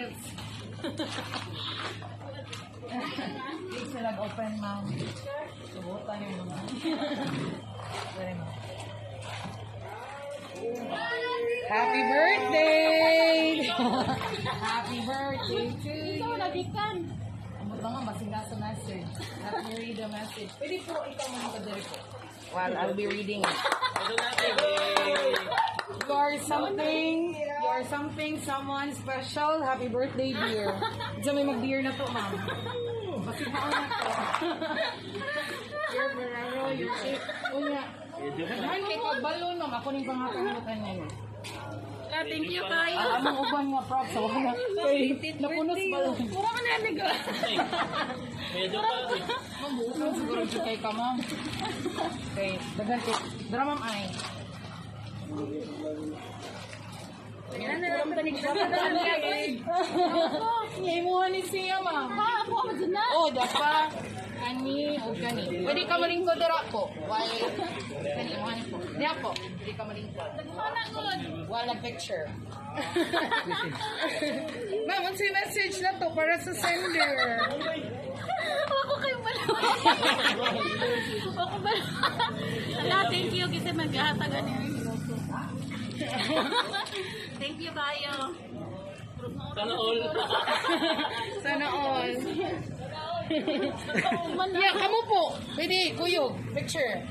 gifts. Hindi sila open mouth. Subutan yung mga. Very much. Happy birthday! Happy birthday to you! Ikaw, nagikan. Amot lang nga, basing nasa message. Let me read the message. Pwede po, ikaw mo magkadari po. While I'll be reading it. You are something, someone special. Happy birthday, dear. Diyan may mag-beer na to, ma'am. Basing na na to. Dear Ferrero, you're safe. Unya. Ay, kay balon, ma'am. Ako ning pangatangutan niya yun. Thank you kayo. Amang uban nga props. So, napunos balon. Puro ka nanig. Mabuo siguro siya kay ka, ma'am. Okay, dagan kay. Dara, ma'am, ay. Ano lang tanig sa Imuha ni siya, ma'am. ako dyan na. Oh, dapa. Kani o kani. Pwede ka malingkod dara po. Why? Kani, imuha ni po. Diya po. Pwede ka malingkod. Wala picture. Ma'am, ano yung message na to para sa sender? Ako kayo malo. Ako malo. Ala, thank you kasi mag-ahatagan niyo. Thank you kayo. Sana all. Sana all. Yeah, kamu po. Pwede, kuyog. Picture.